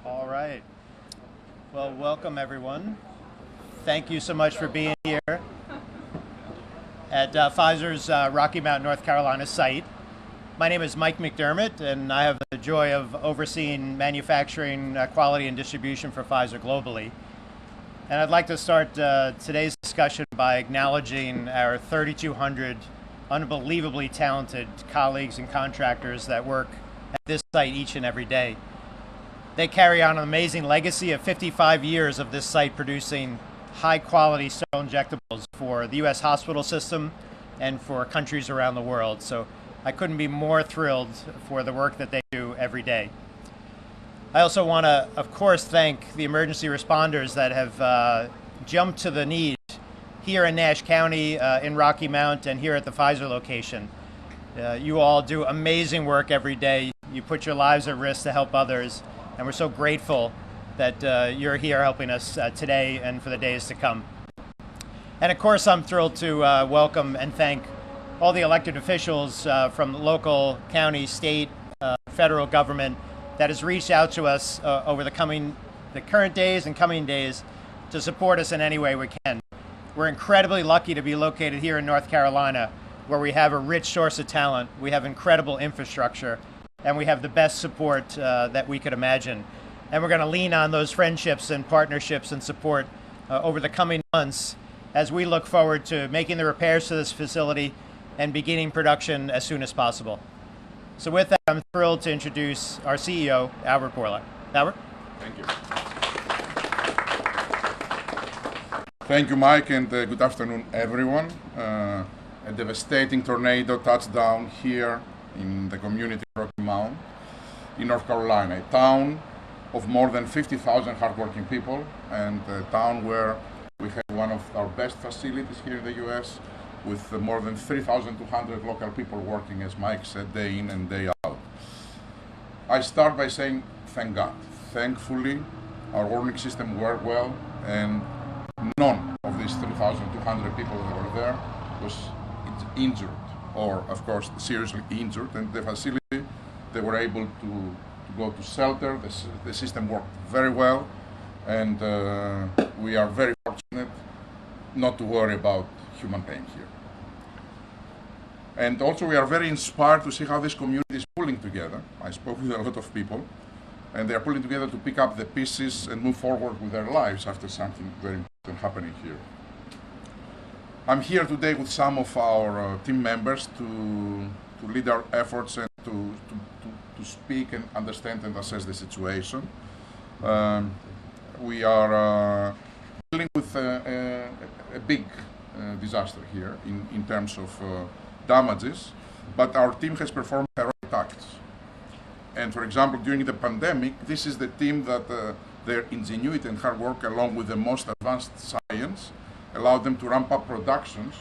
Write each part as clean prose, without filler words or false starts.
All right. Well, welcome everyone. Thank you so much for being here at Pfizer's Rocky Mount, North Carolina site. My name is Mike McDermott, and I have the joy of overseeing manufacturing, quality, and distribution for Pfizer globally. And I'd like to start today's discussion by acknowledging our 3,200 unbelievably talented colleagues and contractors that work at this site each and every day. They carry on an amazing legacy of 55 years of this site producing high-quality sterile injectables for the U.S. hospital system and for countries around the world. So I couldn't be more thrilled for the work that they do every day. I also want to, of course, thank the emergency responders that have jumped to the need here in Nash County, in Rocky Mount, and here at the Pfizer location. You all do amazing work every day. You put your lives at risk to help others, and we're so grateful that you're here helping us today and for the days to come. And of course, I'm thrilled to welcome and thank all the elected officials from local, county, state, federal government that has reached out to us over the current days and coming days to support us in any way we can. We're incredibly lucky to be located here in North Carolina, where we have a rich source of talent, we have incredible infrastructure, and we have the best support that we could imagine. And we're going to lean on those friendships and partnerships and support over the coming months as we look forward to making the repairs to this facility and beginning production as soon as possible. So with that, I'm thrilled to introduce our CEO, Albert Bourla. Albert? Thank you. Thank you, Mike, and good afternoon, everyone. A devastating tornado touched down here in the community of Rocky Mount in North Carolina, a town of more than 50,000 hardworking people, and a town where we have one of our best facilities here in the U.S., with more than 3,200 local people working, as Mike said, day in and day out. I start by saying thank God. Thankfully, our warning system worked well, and none of these 3,200 people that were there was injured, or of course seriously injured. And the facility, they were able to go to shelter. The system worked very well, and we are very fortunate not to worry about human pain here. And also we are very inspired to see how this community is pulling together. I spoke with a lot of people, and they are pulling together to pick up the pieces and move forward with their lives after something very important happening here. I'm here today with some of our team members to lead our efforts and to speak and understand and assess the situation. We are dealing with a big disaster here in terms of damages, but our team has performed heroic acts. And for example, during the pandemic, this is the team that their ingenuity and hard work, along with the most advanced science, allowed them to ramp up productions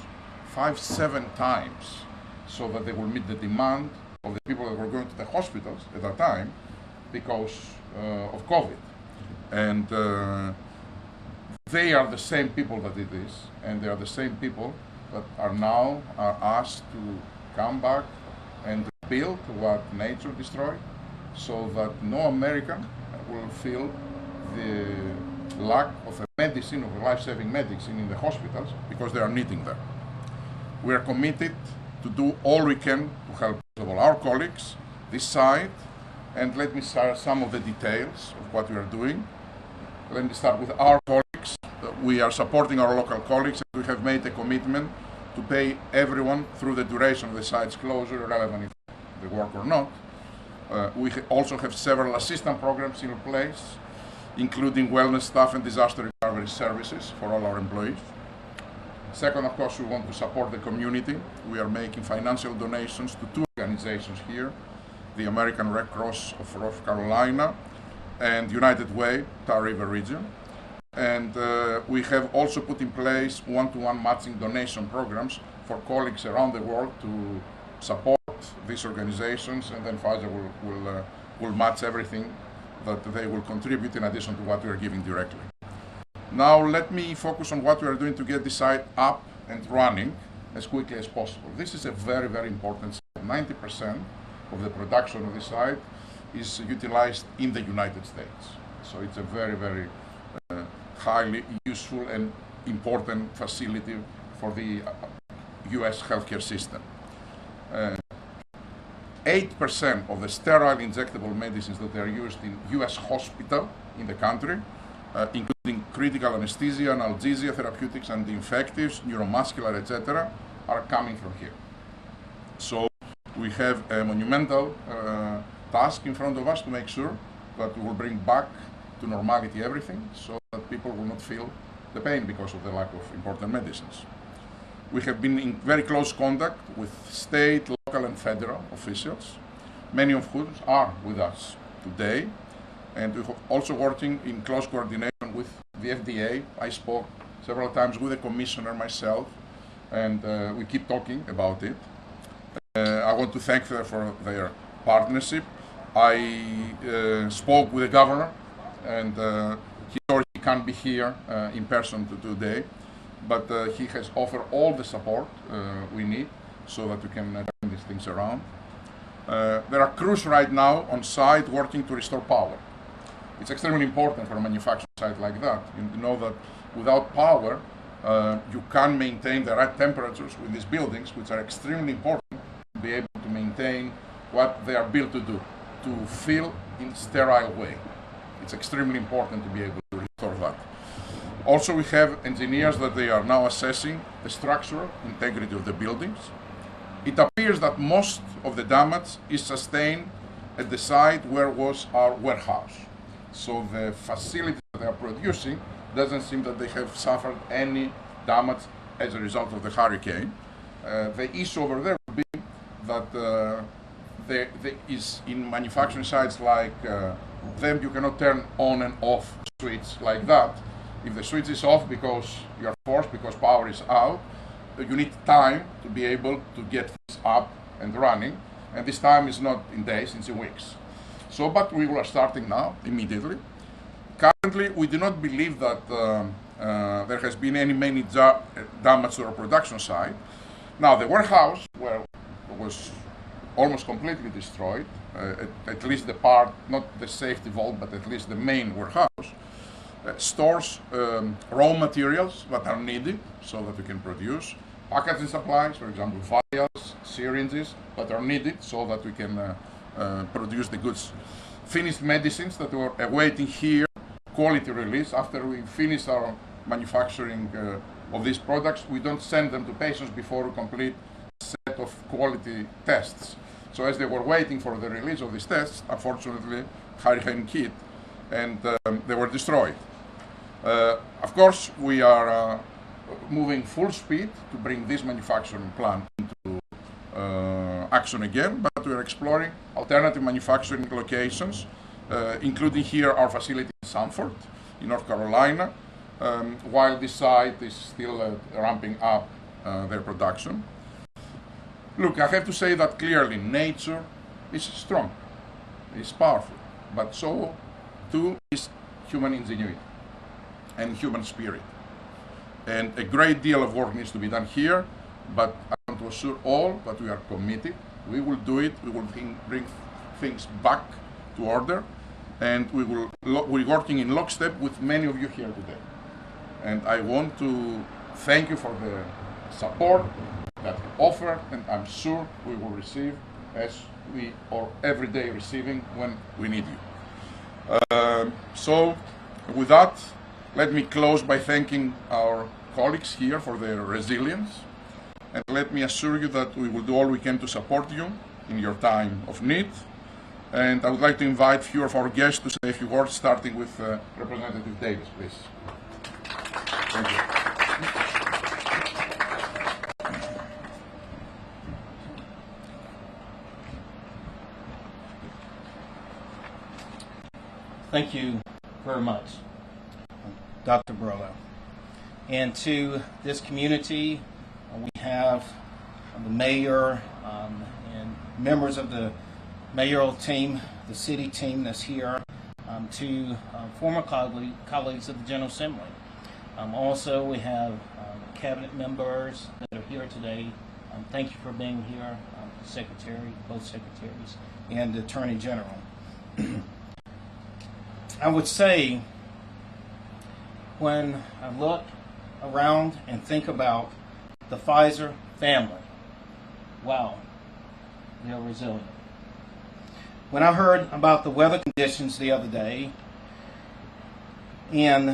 5-7 times so that they will meet the demand of the people that were going to the hospitals at that time because of COVID. And they are the same people that did this, and they are the same people that are now asked to come back and rebuild what nature destroyed, so that no American will feel the lack of a medicine, of a life-saving medicine in the hospitals, because they are needing them. We are committed to do all we can to help our colleagues, this site, and let me share some of the details of what we are doing. Let me start with our colleagues. We are supporting our local colleagues, and we have made a commitment to pay everyone through the duration of the site's closure, irrelevant if they work or not. We also have several assistance programs in place, including wellness staff and disaster recovery services for all our employees. Second, of course, we want to support the community. We are making financial donations to two organizations here, the American Red Cross of North Carolina and United Way, Tar River region. And we have also put in place one-to-one matching donation programs for colleagues around the world to support these organizations, and then Pfizer will match everything that they will contribute in addition to what we are giving directly. Now let me focus on what we are doing to get the site up and running as quickly as possible. This is a very, very important site. 90% of the production of the site is utilized in the United States. So it's a very, very highly useful and important facility for the US healthcare system. 8% of the sterile injectable medicines that are used in US hospital in the country, including critical anesthesia, analgesia, therapeutics, anti-infectives, neuromuscular, etc., are coming from here. So we have a monumental task in front of us to make sure that we will bring back to normality everything so that people will not feel the pain because of the lack of important medicines. We have been in very close contact with state, local and federal officials, many of whom are with us today, and we're also working in close coordination with the FDA. I spoke several times with the commissioner myself, and we keep talking about it. I want to thank them for their partnership. I spoke with the governor, and he sorry he can't be here in person today, but he has offered all the support we need so that we can turn these things around. There are crews right now on site working to restore power. It's extremely important for a manufacturing site like that. You know that without power, you can't maintain the right temperatures with these buildings, which are extremely important to be able to maintain what they are built to do, to fill in sterile way. It's extremely important to be able to restore that. Also, we have engineers that they are now assessing the structural integrity of the buildings. It appears that most of the damage is sustained at the site where was our warehouse. So the facility that they are producing doesn't seem that they have suffered any damage as a result of the hurricane. The issue over there would be that there is in manufacturing sites like them, you cannot turn on and off switch like that. If the switch is off because you are forced, because power is out, you need time to be able to get this up and running. And this time is not in days, it's in weeks. So, but we are starting now, immediately. Currently, we do not believe that there has been any main damage to our production site. Now, the warehouse, where it was almost completely destroyed, at least the part, not the safety vault, but at least the main warehouse, stores raw materials that are needed so that we can produce, packaging supplies, for example, vials, syringes that are needed so that we can produce the goods. Finished medicines that were awaiting here, quality release. After we finish our manufacturing of these products, we don't send them to patients before we complete a set of quality tests. So as they were waiting for the release of these tests, unfortunately, hurricane hit and they were destroyed. Of course, we are moving full speed to bring this manufacturing plant into action again, but we are exploring alternative manufacturing locations, including here our facility in Sanford, in North Carolina, while this site is still ramping up their production. Look, I have to say that clearly nature is strong, is powerful, but so too is human ingenuity and human spirit. And a great deal of work needs to be done here, but I want to assure all that we are committed. We will do it, we will bring things back to order, and we're working in lockstep with many of you here today. And I want to thank you for the support that you offer, and I'm sure we will receive as we are every day receiving when we need you. So with that, let me close by thanking our colleagues here for their resilience, and let me assure you that we will do all we can to support you in your time of need. And I would like to invite a few of our guests to say a few words, starting with Representative Davis, please. Thank you. Thank you very much, Dr. Bourla. And to this community, we have the mayor and members of the mayoral team, the city team that's here, to former colleagues of the General Assembly. Also, we have cabinet members that are here today. Thank you for being here, Secretary, both secretaries, and the Attorney General. I would say when I look around and think about the Pfizer family, wow, they're resilient. When I heard about the weather conditions the other day and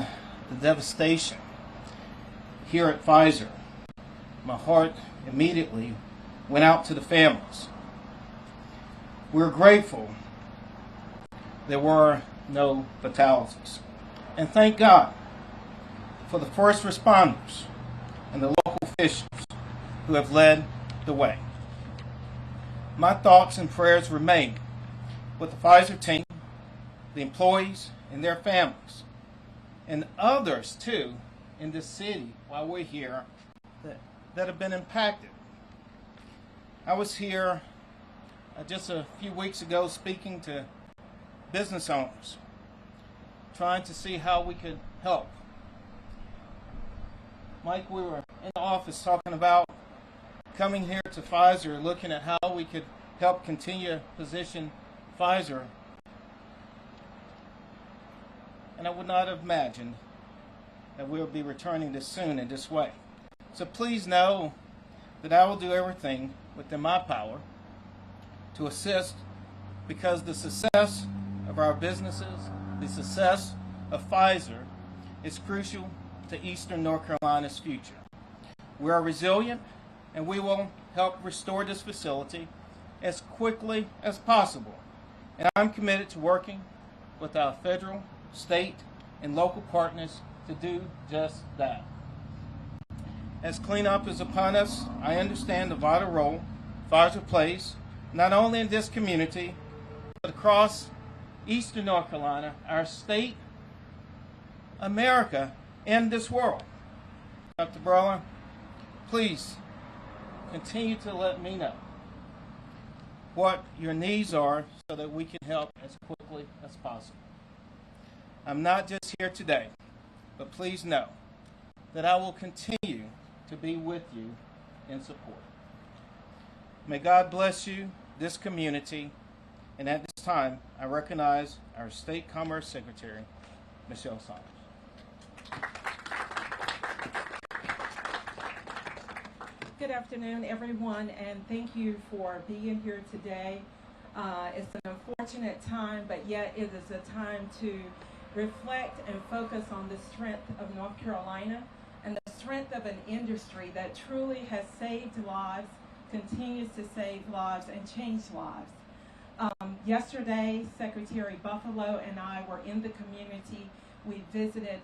the devastation here at Pfizer, my heart immediately went out to the families. We're grateful there were no fatalities. And thank God for the first responders and the local officials who have led the way. My thoughts and prayers remain with the Pfizer team, the employees and their families, and others too in this city while we're here that have been impacted. I was here just a few weeks ago speaking to business owners, trying to see how we could help. Mike, we were in the office talking about coming here to Pfizer, looking at how we could help continue to position Pfizer. And I would not have imagined that we would be returning this soon in this way. So please know that I will do everything within my power to assist, because the success of our businesses, the success of Pfizer is crucial to Eastern North Carolina's future. We are resilient, and we will help restore this facility as quickly as possible. And I'm committed to working with our federal, state, and local partners to do just that. As cleanup is upon us, I understand the vital role Pfizer plays, not only in this community, but across Eastern North Carolina, our state, America, and this world. Dr. Bourla, please continue to let me know what your needs are so that we can help as quickly as possible. I'm not just here today, but please know that I will continue to be with you in support. May God bless you, this community, and at this time, I recognize our State Commerce Secretary, Michelle Saunders. Good afternoon, everyone, and thank you for being here today. It's an unfortunate time, but yet it is a time to reflect and focus on the strength of North Carolina and the strength of an industry that truly has saved lives, continues to save lives, and change lives. Yesterday, Secretary Buffalo and I were in the community. We visited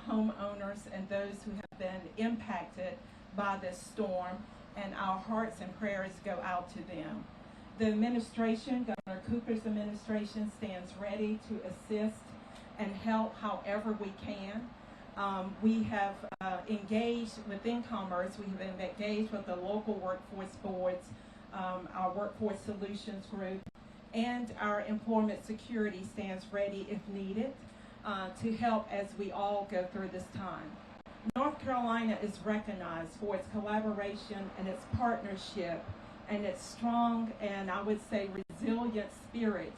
homeowners and those who have been impacted by this storm, and our hearts and prayers go out to them. The administration, Governor Cooper's administration, stands ready to assist and help however we can. We have engaged within Commerce. We have engaged with the local workforce boards, our Workforce Solutions Group, and our Employment Security stands ready if needed to help as we all go through this time. North Carolina is recognized for its collaboration and its partnership and its strong and, I would say, resilient spirit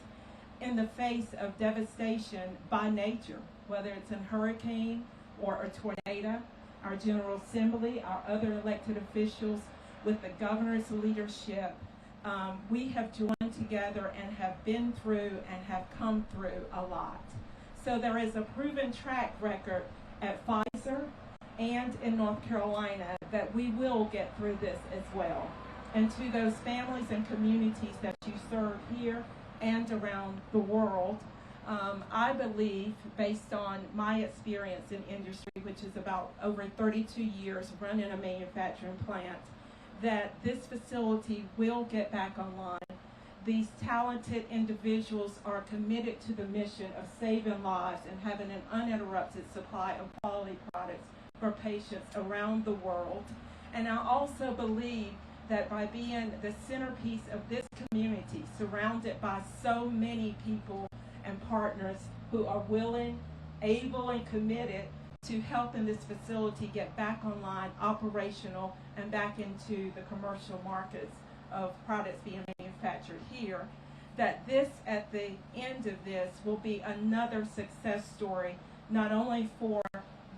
in the face of devastation by nature, whether it's a hurricane or a tornado. Our General Assembly, our other elected officials, with the governor's leadership, we have joined together and have been through and have come through a lot. So there is a proven track record at Pfizer and in North Carolina that we will get through this as well. And to those families and communities that you serve here and around the world, I believe, based on my experience in industry, which is about over 32 years running a manufacturing plant, that this facility will get back online. These talented individuals are committed to the mission of saving lives and having an uninterrupted supply of quality products for patients around the world. And I also believe that by being the centerpiece of this community, surrounded by so many people and partners who are willing, able, and committed to helping this facility get back online, operational, and back into the commercial markets of products being manufactured here, that this, at the end of this, will be another success story, not only for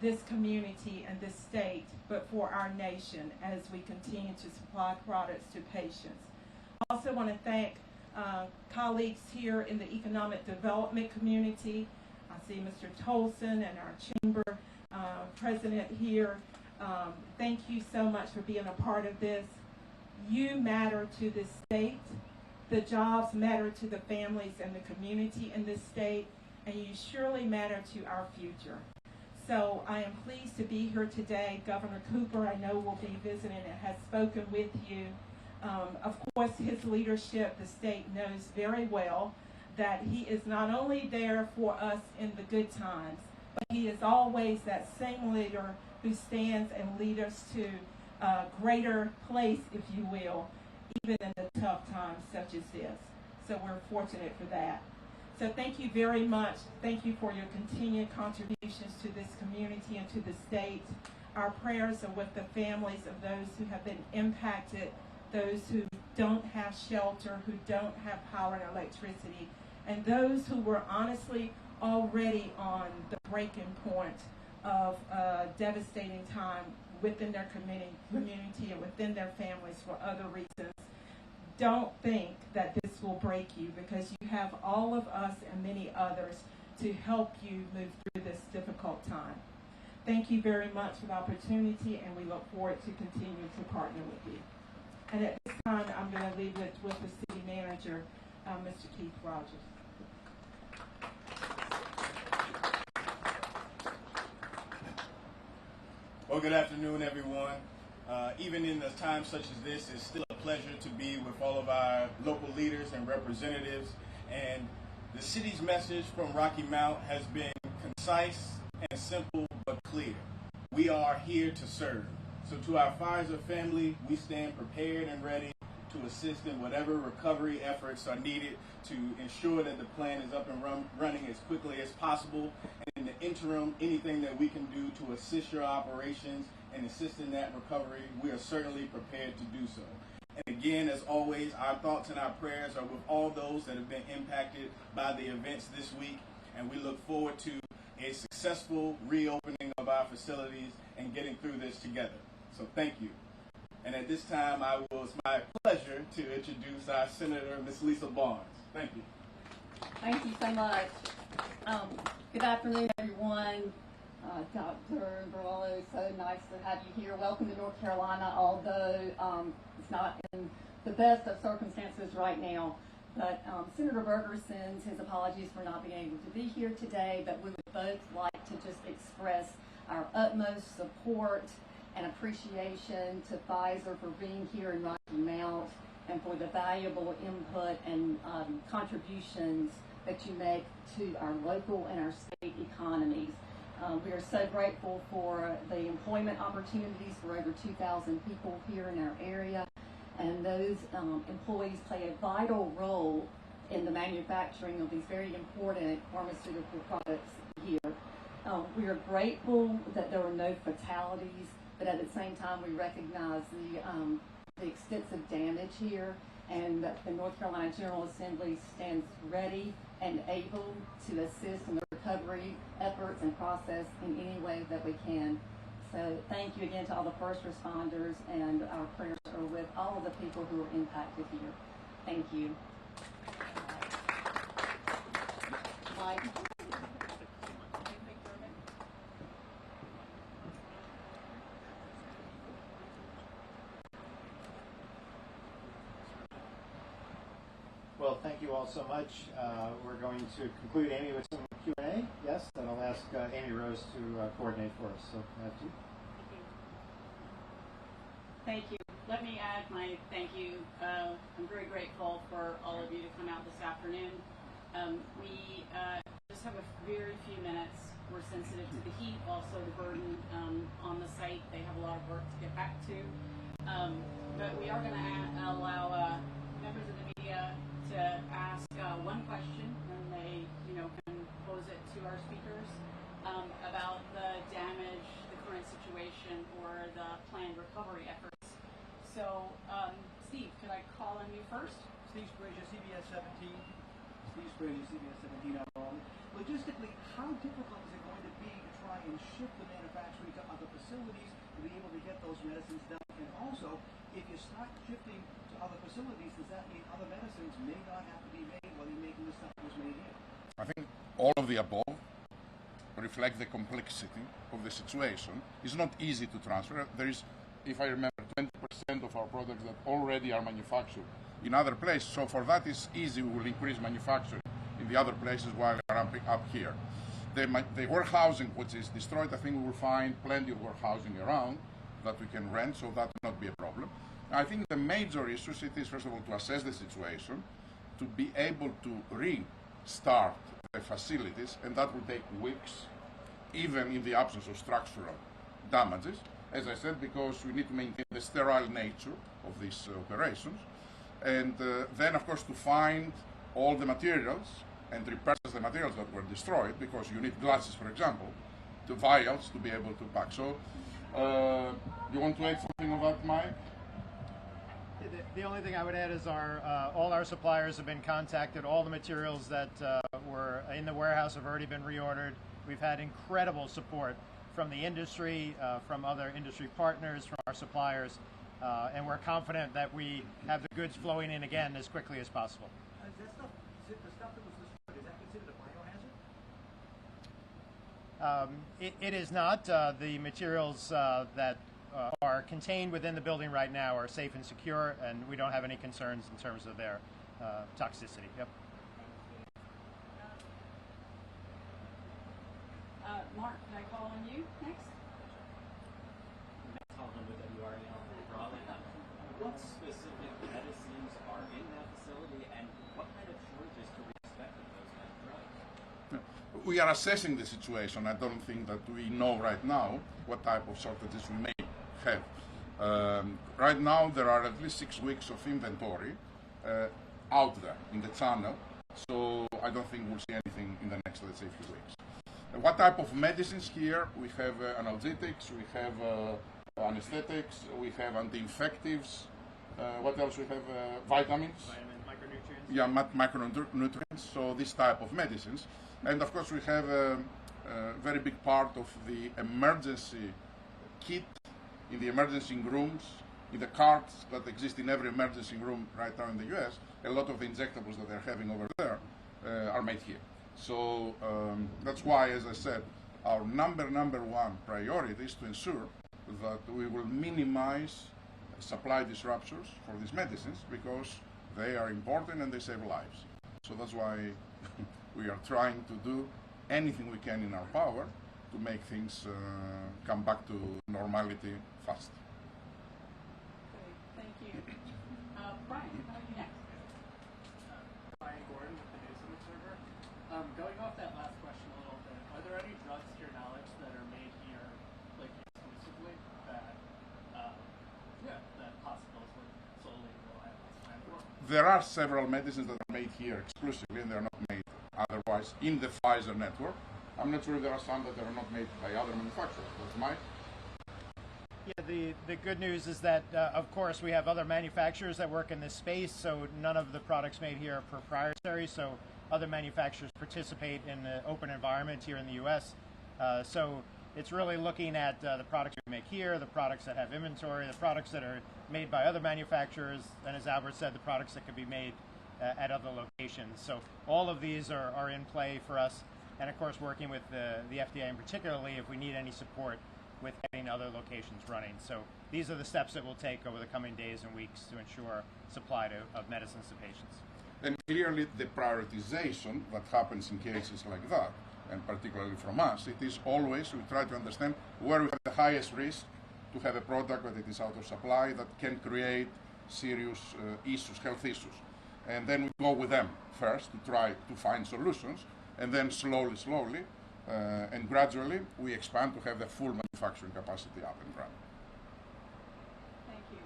this community and this state, but for our nation as we continue to supply products to patients. I also want to thank colleagues here in the economic development community. I see Mr. Tolson and our chamber president here. Thank you so much for being a part of this. You matter to this state. The jobs matter to the families and the community in this state, and you surely matter to our future. So I am pleased to be here today. Governor Cooper, I know, will be visiting and has spoken with you. Of course, his leadership, the state knows very well that he is not only there for us in the good times, but he is always that same leader who stands and leads us to a greater place, if you will, even in the tough times such as this. So we're fortunate for that. So thank you very much. Thank you for your continued contributions to this community and to the state. Our prayers are with the families of those who have been impacted, those who don't have shelter, who don't have power and electricity, and those who were honestly already on the breaking point of a devastating time within their community and within their families for other reasons. Don't think that this will break you, because you have all of us and many others to help you move through this difficult time. Thank you very much for the opportunity, and we look forward to continuing to partner with you. And at this time, I'm going to leave it with the city manager, Mr. Keith Rogers. Well, good afternoon, everyone. Even in a time such as this, it's still a pleasure to be with all of our local leaders and representatives. And the city's message from Rocky Mount has been concise and simple but clear. We are here to serve. So to our Pfizer family, we stand prepared and ready to assist in whatever recovery efforts are needed to ensure that the plan is up and running as quickly as possible. And in the interim, anything that we can do to assist your operations and assist in that recovery, we are certainly prepared to do so. And again, as always, our thoughts and our prayers are with all those that have been impacted by the events this week, and we look forward to a successful reopening of our facilities and getting through this together. So thank you. And at this time, it's my pleasure to introduce our Senator, Ms. Lisa Barnes. Thank you. Thank you so much. Good afternoon, everyone. Dr. Bourla, it's so nice to have you here. Welcome to North Carolina, although it's not in the best of circumstances right now. But Senator Berger sends his apologies for not being able to be here today, but we would both like to just express our utmost support and appreciation to Pfizer for being here in Rocky Mount and for the valuable input and contributions that you make to our local and our state economies. We are so grateful for the employment opportunities for over 2,000 people here in our area, and those employees play a vital role in the manufacturing of these very important pharmaceutical products here. We are grateful that there were no fatalities, but at the same time we recognize the extensive damage here, and that the North Carolina General Assembly stands ready and able to assist in the recovery efforts and process in any way that we can. So thank you again to all the first responders, and our prayers are with all of the people who are impacted here. Thank you. Mike. Well, thank you all so much. We're going to conclude, Amy, with some Q&A. Yes, and I'll ask Amy Rose to coordinate for us. So, Matthew. Thank you. Let me add my thank you. I'm very grateful for all of you to come out this afternoon. We just have a very few minutes. We're sensitive to the heat, also the burden on the site. They have a lot of work to get back to. But we are going to allow members of the media to ask one question, and they, can pose it to our speakers about the damage, the current situation, or the planned recovery efforts. So, Steve, could I call on you first? Steve Sprague, CBS 17. Steve Sprague, CBS 17. Logistically, how difficult is it going to be to try and shift the manufacturing to other facilities to be able to get those medicines done? And also, if you start shifting to other facilities, does that mean other medicines may not have to be made while you're making the stuff that was made here? I think all of the above reflect the complexity of the situation. It's not easy to transfer. There is, if I remember, 20% of our products that already are manufactured in other places. So for that, it's easy. We will increase manufacturing in the other places while we're ramping up here. The warehousing, which is destroyed, I think we will find plenty of warehousing around that we can rent, so that will not be a problem. I think the major issue it is, first of all, to assess the situation, to be able to restart the facilities, and that will take weeks, even in the absence of structural damages. As I said, because we need to maintain the sterile nature of these operations, and then, of course, to find all the materials and repurchase the materials that were destroyed, because you need glasses, for example, to vials to be able to pack. So, you want to add something on that, Mike? The only thing I would add is all our suppliers have been contacted. All the materials that were in the warehouse have already been reordered. We've had incredible support from the industry, from other industry partners, from our suppliers, and we're confident that we have the goods flowing in again as quickly as possible. Is that stuff, the stuff that was destroyed, is that considered a biohazard? It is not. The materials that are contained within the building right now are safe and secure, and we don't have any concerns in terms of their toxicity. Yep. Mark, can I call on you next? What specific medicines are in that facility, and what kind of shortages could we expect of those kind of drugs? We are assessing the situation. I don't think that we know right now what type of shortages we may have. Right now, there are at least 6 weeks of inventory out there in the channel, so I don't think we'll see anything in the next, let's say, few weeks. What type of medicines here? We have analgesics, we have anesthetics, we have anti-infectives. What else we have? Vitamins. Micronutrients. Yeah, micronutrients. So this type of medicines, and of course we have a very big part of the emergency kit in the emergency rooms, in the carts that exist in every emergency room right now in the U.S. A lot of the injectables that they're having over there are made here. So that's why, as I said, our number one priority is to ensure that we will minimize supply disruptions for these medicines, because they are important and they save lives. So that's why we are trying to do anything we can in our power to make things come back to normality fast. Okay, thank you. Brian, how are you next? Brian Gordon with the News Observer. Going off that last question a little bit, are there any drugs to your knowledge that are made here, like exclusively, that hospitals would solely rely on this plan for? There are several medicines that are made here exclusively, and they're not made otherwise in the Pfizer network. I'm not sure if there are some that are not made by other manufacturers. That's Mike. Yeah, the good news is that, of course, we have other manufacturers that work in this space, so none of the products made here are proprietary, so other manufacturers participate in the open environment here in the U.S. So it's really looking at the products we make here, the products that have inventory, the products that are made by other manufacturers, and as Albert said, the products that could be made at other locations. So all of these are in play for us, and of course working with the FDA, and particularly if we need any support with getting other locations running. So these are the steps that we'll take over the coming days and weeks to ensure supply of medicines to patients. And clearly the prioritization that happens in cases like that, and particularly from us, it is always, we try to understand where we have the highest risk to have a product that it is out of supply that can create serious issues, health issues. And then we go with them first to try to find solutions, and then slowly, and gradually we expand to have the full manufacturing capacity up and running. Thank you.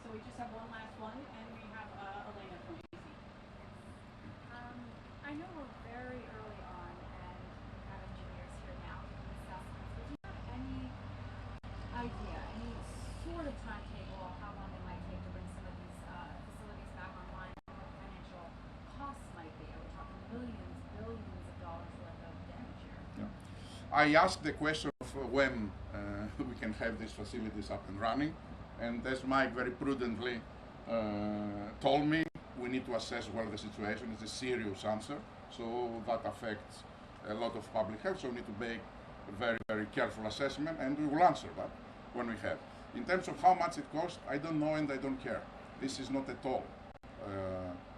So we just have one last one, and we have Elena from ABC. I know we're very early on, and we have engineers here now doing assessments, but do you have any idea, any sort of timetable of how long it might take to bring some of these facilities back online? I asked the question of when we can have these facilities up and running, and as Mike very prudently told me, we need to assess well the situation. It's a serious answer, so that affects a lot of public health, so we need to make a very, very careful assessment, and we will answer that when we have. In terms of how much it costs, I don't know and I don't care. This is not at all,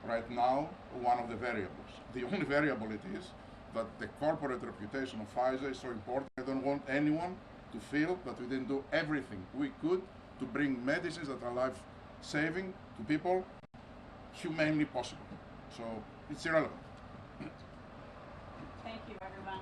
right now, one of the variables. The only variable it is that the corporate reputation of Pfizer is so important. I don't want anyone to feel that we didn't do everything we could to bring medicines that are life-saving to people humanely possible. So it's irrelevant. Thank you, everyone.